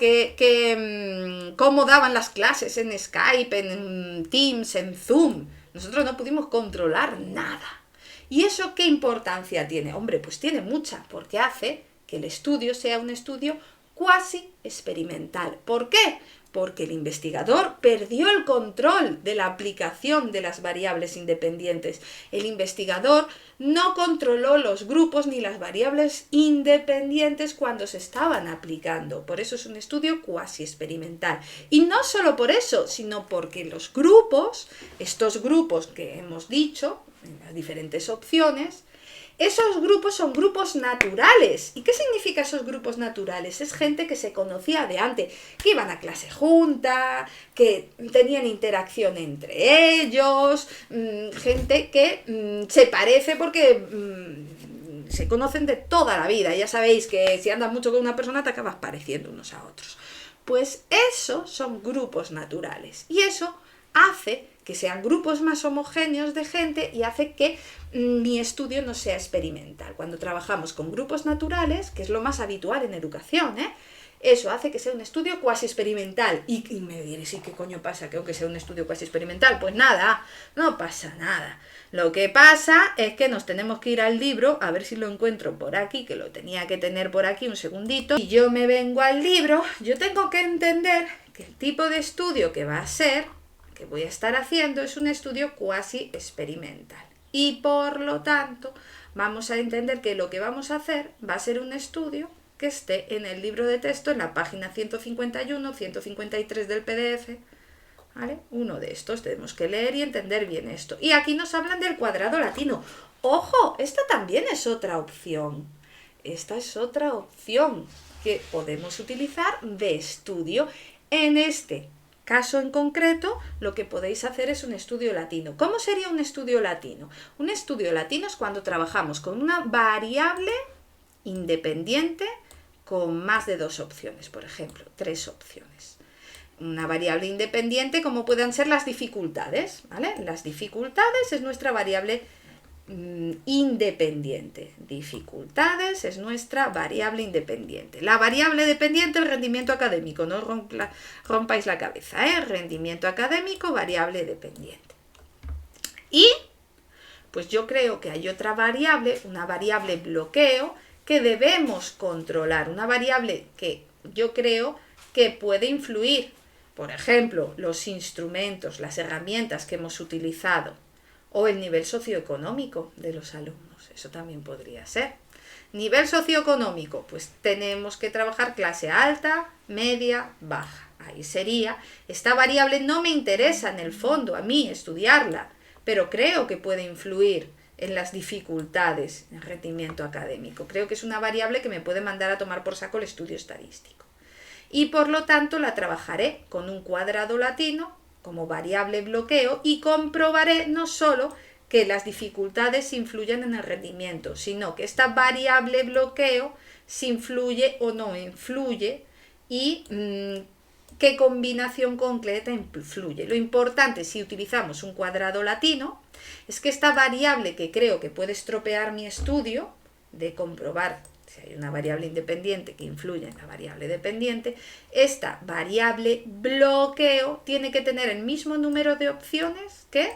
[SPEAKER 1] cómo daban las clases en Skype, en Teams, en Zoom. Nosotros no pudimos controlar nada. ¿Y eso qué importancia tiene? Hombre, pues tiene mucha, porque hace que el estudio sea un estudio cuasi experimental. ¿Por qué? Porque el investigador perdió el control de la aplicación de las variables independientes. El investigador no controló los grupos ni las variables independientes cuando se estaban aplicando. Por eso es un estudio cuasi experimental. Y no solo por eso, sino porque los grupos, estos grupos que hemos dicho, en las diferentes opciones, esos grupos son grupos naturales. ¿Y qué significa esos grupos naturales? Es gente que se conocía de antes, que iban a clase junta, que tenían interacción entre ellos, gente que se parece porque se conocen de toda la vida. Ya sabéis que si andas mucho con una persona te acabas pareciendo unos a otros. Pues eso son grupos naturales. Y eso hace que sean grupos más homogéneos de gente y hace que mi estudio no sea experimental. Cuando trabajamos con grupos naturales, que es lo más habitual en educación, eso hace que sea un estudio cuasi experimental. Y me diréis, ¿y qué coño pasa que aunque sea un estudio cuasi experimental? Pues nada, no pasa nada. Lo que pasa es que nos tenemos que ir al libro, a ver si lo encuentro por aquí, que lo tenía que tener por aquí un segundito. Y yo me vengo al libro, yo tengo que entender que el tipo de estudio que va a ser, que voy a estar haciendo, es un estudio cuasi experimental. Y por lo tanto, vamos a entender que lo que vamos a hacer va a ser un estudio que esté en el libro de texto, en la página 151, 153 del PDF, ¿vale? Uno de estos, tenemos que leer y entender bien esto. Y aquí nos hablan del cuadrado latino. ¡Ojo! Esta también es otra opción. Esta es otra opción que podemos utilizar de estudio. En este caso en concreto, lo que podéis hacer es un estudio latino. ¿Cómo sería un estudio latino? Un estudio latino es cuando trabajamos con una variable independiente con más de 2 opciones, por ejemplo, 3 opciones. Una variable independiente como puedan ser las dificultades, ¿vale? Las dificultades es nuestra variable independiente. Dificultades es nuestra variable independiente. La variable dependiente, el rendimiento académico. No rompáis la cabeza, rendimiento académico, variable dependiente. Y pues yo creo que hay otra variable, una variable bloqueo, que debemos controlar. Una variable que yo creo que puede influir. Por ejemplo, los instrumentos, las herramientas que hemos utilizado. O el nivel socioeconómico de los alumnos, eso también podría ser. Nivel socioeconómico, pues tenemos que trabajar clase alta, media, baja. Ahí sería, esta variable no me interesa en el fondo a mí estudiarla, pero creo que puede influir en las dificultades en rendimiento académico. Creo que es una variable que me puede mandar a tomar por saco el estudio estadístico. Y por lo tanto la trabajaré con un cuadrado latino como variable bloqueo y comprobaré no solo que las dificultades influyen en el rendimiento, sino que esta variable bloqueo si influye o no influye y qué combinación concreta influye. Lo importante si utilizamos un cuadrado latino es que esta variable que creo que puede estropear mi estudio, de comprobar si hay una variable independiente que influye en la variable dependiente, esta variable bloqueo tiene que tener el mismo número de opciones que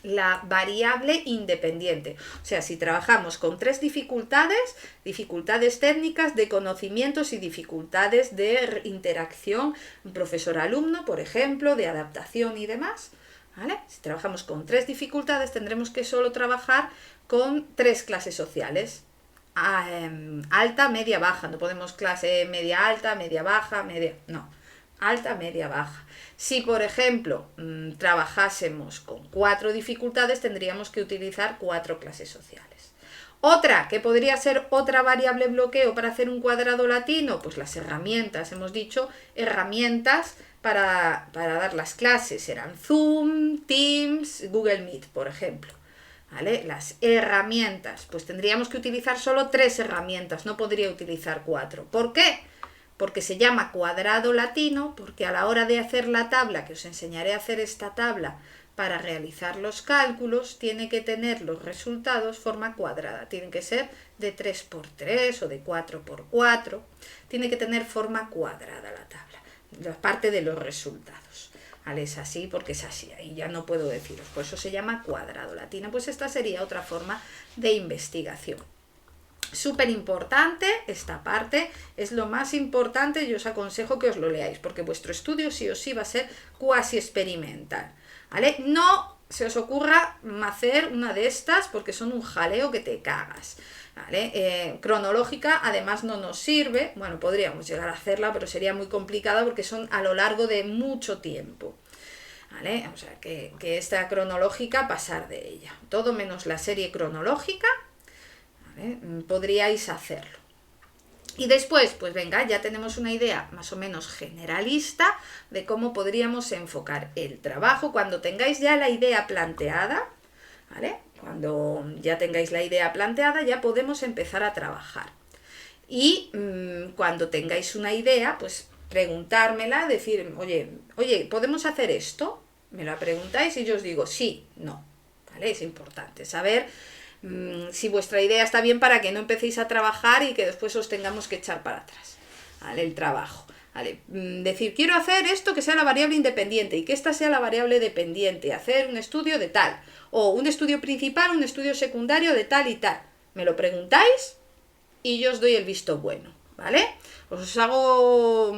[SPEAKER 1] la variable independiente. O sea, si trabajamos con 3 dificultades, dificultades técnicas de conocimientos y dificultades de interacción profesor-alumno, por ejemplo, de adaptación y demás, ¿vale? Si trabajamos con 3 dificultades, tendremos que solo trabajar con 3 clases sociales. Alta, media, baja. No podemos clase media alta, media baja, media... No, alta, media, baja. Si, por ejemplo, trabajásemos con 4 dificultades, tendríamos que utilizar 4 clases sociales. Otra, que podría ser otra variable bloqueo para hacer un cuadrado latino, pues las herramientas, hemos dicho, herramientas para dar las clases. Serán Zoom, Teams, Google Meet, por ejemplo. ¿Vale? Las herramientas, pues tendríamos que utilizar solo 3 herramientas, no podría utilizar 4. ¿Por qué? Porque se llama cuadrado latino, porque a la hora de hacer la tabla, que os enseñaré a hacer esta tabla para realizar los cálculos, tiene que tener los resultados forma cuadrada, tienen que ser de 3 por 3 o de 4 por 4, tiene que tener forma cuadrada la tabla, la parte de los resultados. ¿vale? Es así porque es así, ahí ya no puedo deciros, por eso se llama cuadrado latino. Pues esta sería otra forma de investigación. Súper importante esta parte, es lo más importante y os aconsejo que os lo leáis, porque vuestro estudio sí o sí va a ser cuasi experimental, ¿vale? No se os ocurra hacer una de estas porque son un jaleo que te cagas, ¿vale? Cronológica además no nos sirve, bueno, podríamos llegar a hacerla, pero sería muy complicada porque son a lo largo de mucho tiempo, ¿vale? O sea, que esta cronológica, pasar de ella. Todo menos la serie cronológica, ¿vale? Podríais hacerlo. Y después, pues venga, ya tenemos una idea más o menos generalista de cómo podríamos enfocar el trabajo. Cuando tengáis ya la idea planteada, ¿vale? Cuando ya tengáis la idea planteada, ya podemos empezar a trabajar. Y cuando tengáis una idea, pues preguntármela, decir, oye, ¿podemos hacer esto? Me lo preguntáis y yo os digo sí, no, ¿vale? Es importante saber si vuestra idea está bien para que no empecéis a trabajar y que después os tengamos que echar para atrás, ¿vale? El trabajo, ¿vale? Decir, quiero hacer esto que sea la variable independiente y que esta sea la variable dependiente, hacer un estudio de tal, o un estudio principal, un estudio secundario de tal y tal. Me lo preguntáis y yo os doy el visto bueno, ¿vale? Os hago,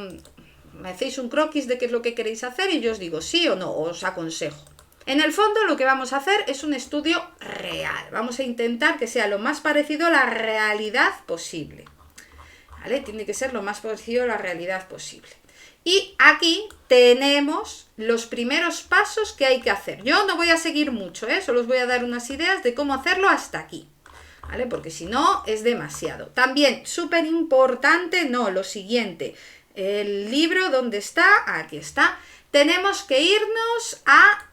[SPEAKER 1] me hacéis un croquis de qué es lo que queréis hacer y yo os digo sí o no, os aconsejo. En el fondo lo que vamos a hacer es un estudio real. Vamos a intentar que sea lo más parecido a la realidad posible, ¿vale? Tiene que ser lo más parecido a la realidad posible. Y aquí tenemos los primeros pasos que hay que hacer. Yo no voy a seguir mucho, solo os voy a dar unas ideas de cómo hacerlo hasta aquí, ¿vale? Porque si no es demasiado. También, súper importante, lo siguiente. El libro, ¿dónde está? Aquí está. Tenemos que irnos a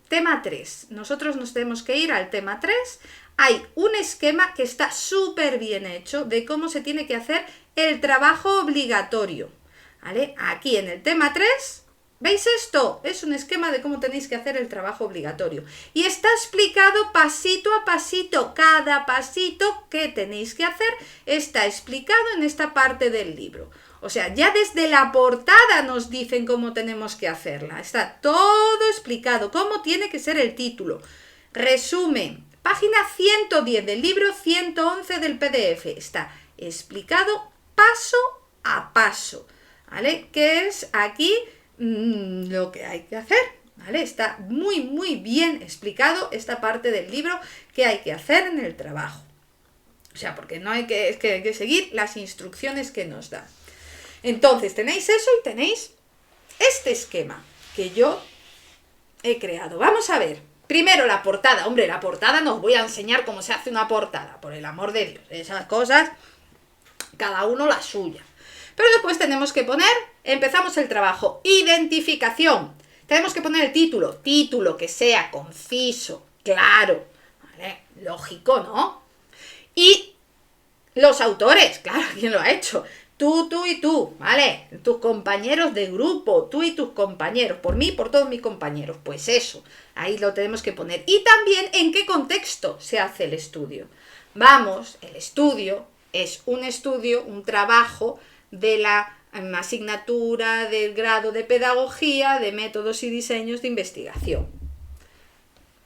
[SPEAKER 1] tema 3. Nosotros nos tenemos que ir al tema 3. Hay un esquema que está súper bien hecho de cómo se tiene que hacer el trabajo obligatorio, ¿vale? Aquí en el tema 3, ¿veis esto? Es un esquema de cómo tenéis que hacer el trabajo obligatorio. Y está explicado pasito a pasito. Cada pasito que tenéis que hacer está explicado en esta parte del libro. O sea, ya desde la portada nos dicen cómo tenemos que hacerla. Está todo explicado, cómo tiene que ser el título. Resumen, página 110 del libro, 111 del PDF. Está explicado paso a paso, ¿vale? Que es aquí lo que hay que hacer, ¿vale? Está muy, muy bien explicado esta parte del libro que hay que hacer en el trabajo. O sea, porque no hay que, hay que seguir las instrucciones que nos dan. Entonces, tenéis eso y tenéis este esquema que yo he creado. Vamos a ver. Primero la portada. Hombre, la portada no os voy a enseñar cómo se hace una portada, por el amor de Dios. Esas cosas, cada uno la suya. Pero después tenemos que poner, empezamos el trabajo, identificación. Tenemos que poner el título. Título que sea conciso, claro, ¿vale? Lógico, ¿no? Y los autores, claro, ¿quién lo ha hecho? Tú y tú, ¿vale? Tus compañeros de grupo, tú y tus compañeros, por mí, por todos mis compañeros. Pues eso, ahí lo tenemos que poner. Y también en qué contexto se hace el estudio. Vamos, el estudio es un estudio, un trabajo de la asignatura del grado de pedagogía de métodos y diseños de investigación.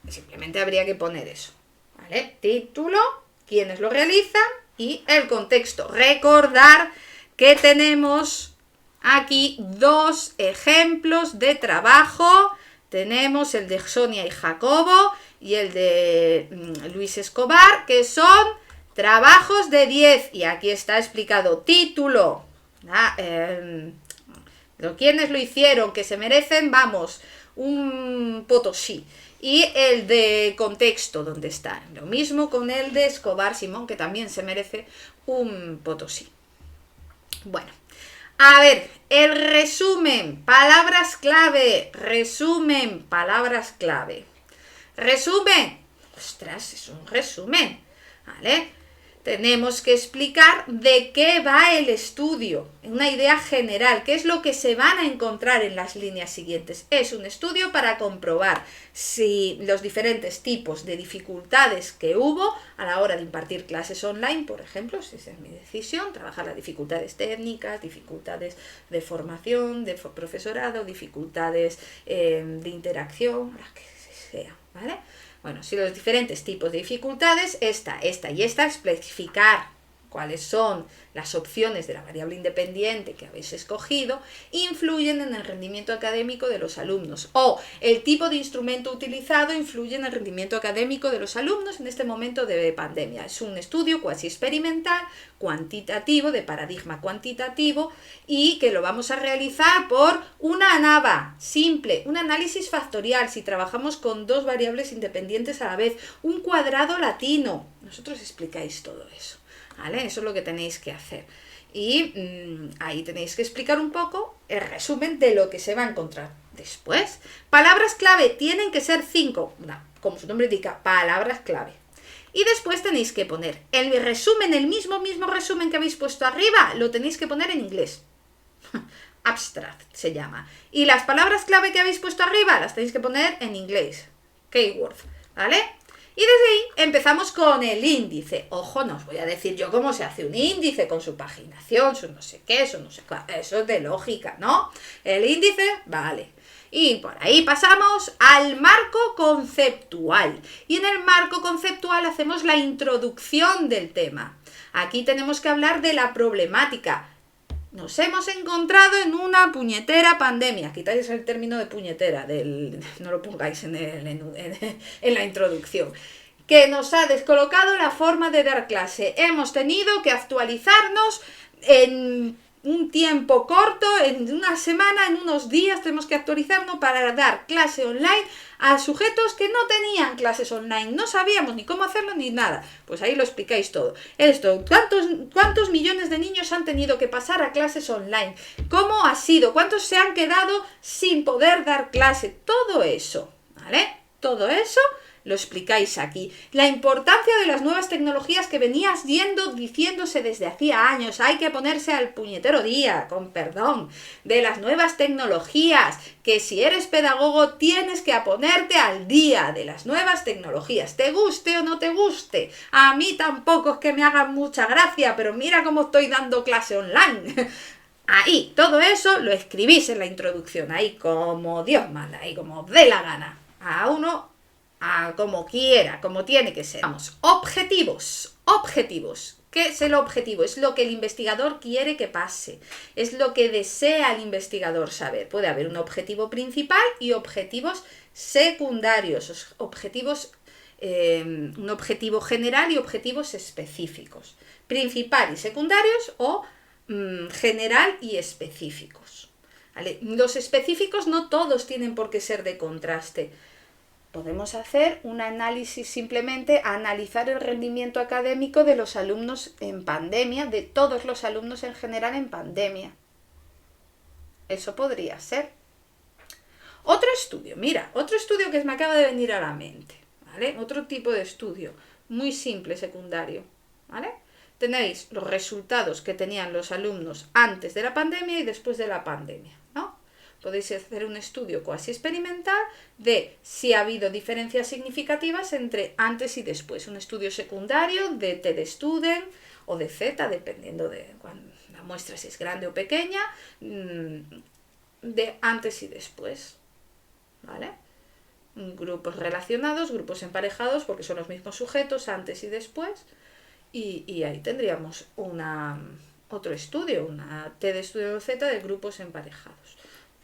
[SPEAKER 1] Simplemente habría que poner eso, ¿vale? Título, quiénes lo realizan y el contexto. Recordar que tenemos aquí dos ejemplos de trabajo. Tenemos el de Sonia y Jacobo y el de Luis Escobar, que son trabajos de 10. Y aquí está explicado título. ¿Quiénes lo hicieron? Que se merecen, vamos, un potosí. Y el de contexto, ¿dónde está? Lo mismo con el de Escobar Simón, que también se merece un potosí. Bueno, a ver, el resumen, palabras clave, resumen, palabras clave. Resumen, ostras, es un resumen, ¿vale? tenemos que explicar de qué va el estudio, una idea general, qué es lo que se van a encontrar en las líneas siguientes. Es un estudio para comprobar si los diferentes tipos de dificultades que hubo a la hora de impartir clases online, por ejemplo, si esa es mi decisión, trabajar las dificultades técnicas, dificultades de formación, de profesorado, dificultades de interacción, las que sea, ¿vale? Bueno, si los diferentes tipos de dificultades, esta y esta, especificar cuáles son las opciones de la variable independiente que habéis escogido, influyen en el rendimiento académico de los alumnos. O el tipo de instrumento utilizado influye en el rendimiento académico de los alumnos en este momento de pandemia. Es un estudio cuasi experimental, cuantitativo, de paradigma cuantitativo, y que lo vamos a realizar por una ANAVA simple, un análisis factorial, si trabajamos con dos variables independientes a la vez, un cuadrado latino. Vosotros explicáis todo eso, ¿vale? Eso es lo que tenéis que hacer. Y ahí tenéis que explicar un poco el resumen de lo que se va a encontrar después. Palabras clave, tienen que ser 5, como su nombre indica, palabras clave. Y después tenéis que poner el resumen, el mismo resumen que habéis puesto arriba, lo tenéis que poner en inglés. Abstract se llama. Y las palabras clave que habéis puesto arriba las tenéis que poner en inglés. Keyword, ¿vale? Y desde ahí empezamos con el índice. Ojo, no os voy a decir yo cómo se hace un índice con su paginación, su no sé qué, su no sé cuál. Eso es de lógica, ¿no? El índice, vale. Y por ahí pasamos al marco conceptual. Y en el marco conceptual hacemos la introducción del tema. Aquí tenemos que hablar de la problemática. Nos hemos encontrado en una puñetera pandemia. Quitáis el término de puñetera, no lo pongáis en la introducción. Que nos ha descolocado la forma de dar clase. Hemos tenido que actualizarnos en un tiempo corto, en una semana, en unos días, tenemos que actualizarnos para dar clase online a sujetos que no tenían clases online, no sabíamos ni cómo hacerlo ni nada. Pues ahí lo explicáis todo. Esto, ¿cuántos millones de niños han tenido que pasar a clases online? ¿Cómo ha sido? ¿Cuántos se han quedado sin poder dar clase? Todo eso, ¿vale? Todo eso lo explicáis aquí. La importancia de las nuevas tecnologías que venías diciéndose desde hacía años. Hay que ponerse al puñetero día, con perdón, de las nuevas tecnologías. Que si eres pedagogo tienes que ponerte al día de las nuevas tecnologías. Te guste o no te guste. A mí tampoco es que me hagan mucha gracia, pero mira cómo estoy dando clase online. Ahí, todo eso lo escribís en la introducción. Ahí como Dios manda, ahí como dé la gana. A uno como quiera, como tiene que ser. Vamos, objetivos. ¿Qué es el objetivo? Es lo que el investigador quiere que pase. Es lo que desea el investigador saber. Puede haber un objetivo principal y objetivos secundarios. Un objetivo general y objetivos específicos. Principal y secundarios o general y específicos. ¿Vale? Los específicos no todos tienen por qué ser de contraste. Podemos hacer un análisis, simplemente analizar el rendimiento académico de los alumnos en pandemia, de todos los alumnos en general en pandemia. Eso podría ser. Otro estudio, mira, otro estudio que me acaba de venir a la mente, ¿vale? Otro tipo de estudio, muy simple, secundario, ¿vale? Tenéis los resultados que tenían los alumnos antes de la pandemia y después de la pandemia, ¿no? Podéis hacer un estudio cuasi experimental de si ha habido diferencias significativas entre antes y después. Un estudio secundario de TED-Student o de Z, dependiendo de cuando la muestra si es grande o pequeña, de antes y después, ¿vale? Grupos relacionados, grupos emparejados, porque son los mismos sujetos antes y después, y ahí tendríamos otro estudio, una TED-Student Z de grupos emparejados.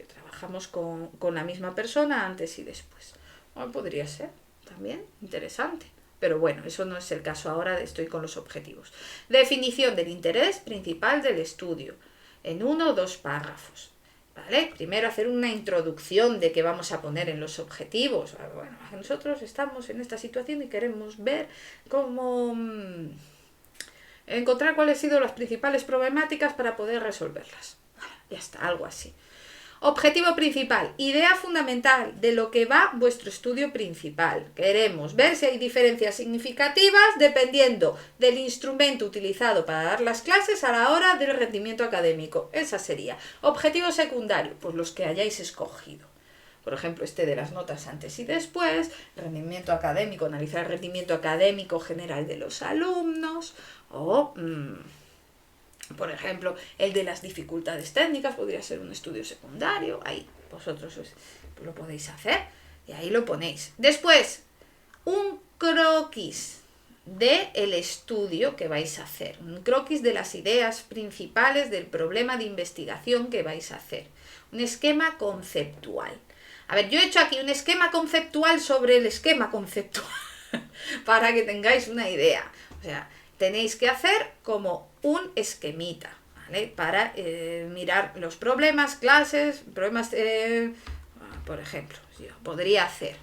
[SPEAKER 1] Trabajamos con la misma persona antes y después. Bueno, podría ser también interesante. Pero bueno, eso no es el caso ahora, estoy con los objetivos. Definición del interés principal del estudio. En 1 o 2 párrafos. ¿Vale? Primero hacer una introducción de qué vamos a poner en los objetivos. Bueno, nosotros estamos en esta situación y queremos ver cómo encontrar cuáles han sido las principales problemáticas para poder resolverlas. Ya está, algo así. Objetivo principal, idea fundamental de lo que va vuestro estudio principal. Queremos ver si hay diferencias significativas dependiendo del instrumento utilizado para dar las clases a la hora del rendimiento académico. Esa sería. Objetivo secundario, pues los que hayáis escogido. Por ejemplo, este de las notas antes y después, rendimiento académico, analizar el rendimiento académico general de los alumnos, o... por ejemplo, el de las dificultades técnicas podría ser un estudio secundario. Ahí vosotros lo podéis hacer y ahí lo ponéis. Después, un croquis del estudio que vais a hacer. Un croquis de las ideas principales del problema de investigación que vais a hacer. Un esquema conceptual. A ver, yo he hecho aquí un esquema conceptual sobre el esquema conceptual para que tengáis una idea. O sea, tenéis que hacer como un esquemita, ¿vale? Para mirar los problemas, clases, problemas, por ejemplo, yo podría hacer,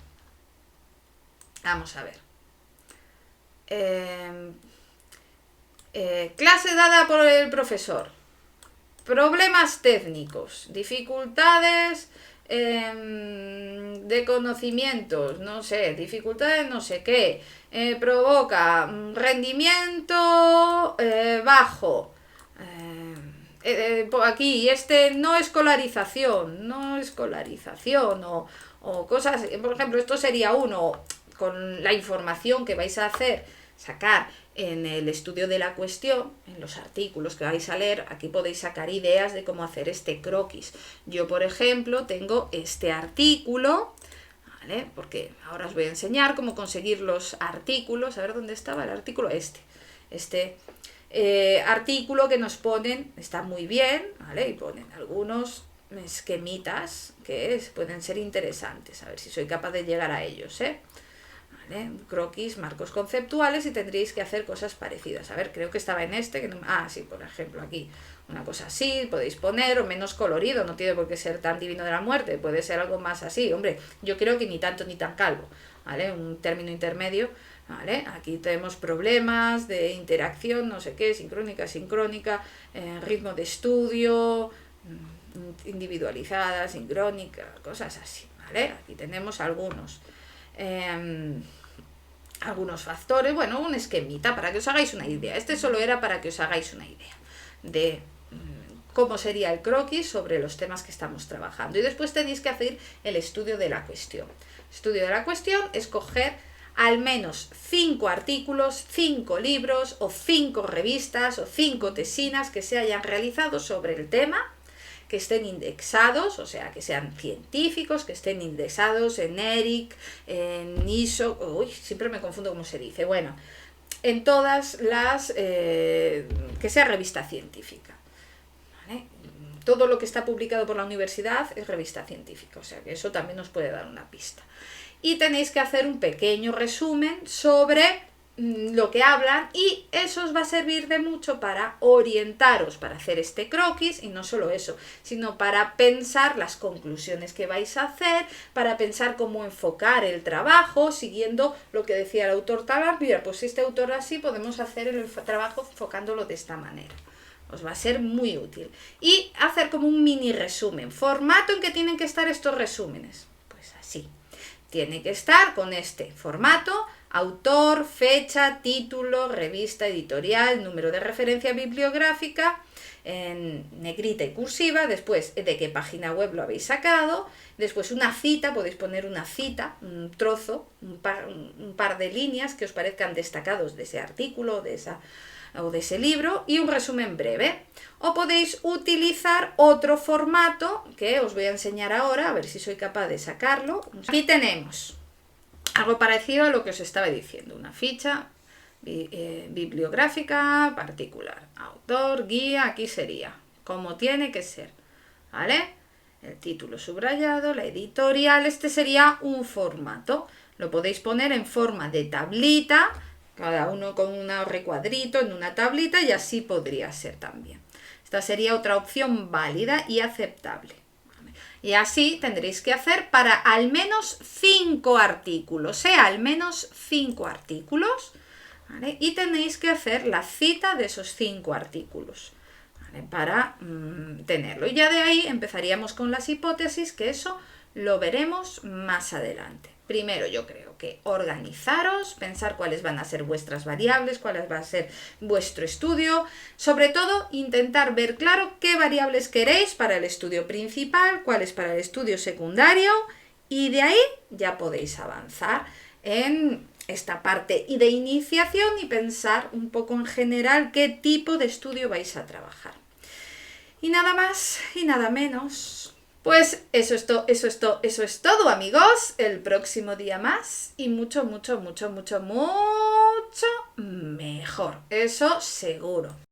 [SPEAKER 1] vamos a ver, clase dada por el profesor, problemas técnicos, dificultades de conocimientos, no sé, dificultades no sé qué, provoca rendimiento bajo, aquí no escolarización o cosas, por ejemplo, esto sería uno con la información que vais a sacar en el estudio de la cuestión, en los artículos que vais a leer, aquí podéis sacar ideas de cómo hacer este croquis. Yo, por ejemplo, tengo este artículo, ¿vale? Porque ahora os voy a enseñar cómo conseguir los artículos. A ver dónde estaba el artículo. Este artículo que nos ponen, está muy bien, ¿vale? Y ponen algunos esquemitas que pueden ser interesantes. A ver si soy capaz de llegar a ellos, ¿eh? ¿Vale? Croquis, marcos conceptuales, y tendríais que hacer cosas parecidas. A ver, creo que estaba en que no, sí, por ejemplo, aquí una cosa así, podéis poner, o menos colorido, no tiene por qué ser tan divino de la muerte, puede ser algo más así, hombre, yo creo que ni tanto ni tan calvo, ¿vale? Un término intermedio, ¿vale? Aquí tenemos problemas de interacción, no sé qué, sincrónica, ritmo de estudio, individualizada, sincrónica, cosas así, ¿vale? Aquí tenemos algunos factores, bueno, un esquemita para que os hagáis una idea. Este solo era para que os hagáis una idea de cómo sería el croquis sobre los temas que estamos trabajando. Y después tenéis que hacer el estudio de la cuestión. Estudio de la cuestión es coger al menos 5 artículos, 5 libros o 5 revistas o 5 tesinas que se hayan realizado sobre el tema, que estén indexados, o sea, que sean científicos, que estén indexados en ERIC, en ISO, siempre me confundo cómo se dice, bueno, en todas las, que sea revista científica, ¿vale? Todo lo que está publicado por la universidad es revista científica, o sea, que eso también nos puede dar una pista. Y tenéis que hacer un pequeño resumen sobre lo que hablan, y eso os va a servir de mucho para orientaros para hacer este croquis, y no solo eso, sino para pensar las conclusiones que vais a hacer, para pensar cómo enfocar el trabajo siguiendo lo que decía el autor tal. Mira, pues si este autor así, podemos hacer el trabajo enfocándolo de esta manera. Os va a ser muy útil. Y hacer como un mini resumen. ¿Formato en que tienen que estar estos resúmenes? Pues así. Tiene que estar con este formato: autor, fecha, título, revista, editorial, número de referencia bibliográfica, en negrita y cursiva, después de qué página web lo habéis sacado, después una cita, podéis poner una cita, un trozo, un par de líneas que os parezcan destacados de ese artículo, o de ese libro, y un resumen breve. O podéis utilizar otro formato que os voy a enseñar ahora, a ver si soy capaz de sacarlo. Aquí tenemos algo parecido a lo que os estaba diciendo, una ficha bibliográfica particular, autor, guía, aquí sería como tiene que ser, ¿vale? El título subrayado, la editorial, este sería un formato. Lo podéis poner en forma de tablita, cada uno con un recuadrito en una tablita, y así podría ser también. Esta sería otra opción válida y aceptable. Y así tendréis que hacer para al menos 5 artículos, al menos 5 artículos, ¿vale? Y tenéis que hacer la cita de esos 5 artículos, ¿vale? Para tenerlo. Y ya de ahí empezaríamos con las hipótesis, que eso lo veremos más adelante. Primero yo creo que organizaros, pensar cuáles van a ser vuestras variables, cuáles va a ser vuestro estudio, sobre todo intentar ver claro qué variables queréis para el estudio principal, cuáles para el estudio secundario, y de ahí ya podéis avanzar en esta parte de iniciación y pensar un poco en general qué tipo de estudio vais a trabajar. Y nada más y nada menos. Pues eso es todo, amigos. El próximo día más y mucho mejor. Eso seguro.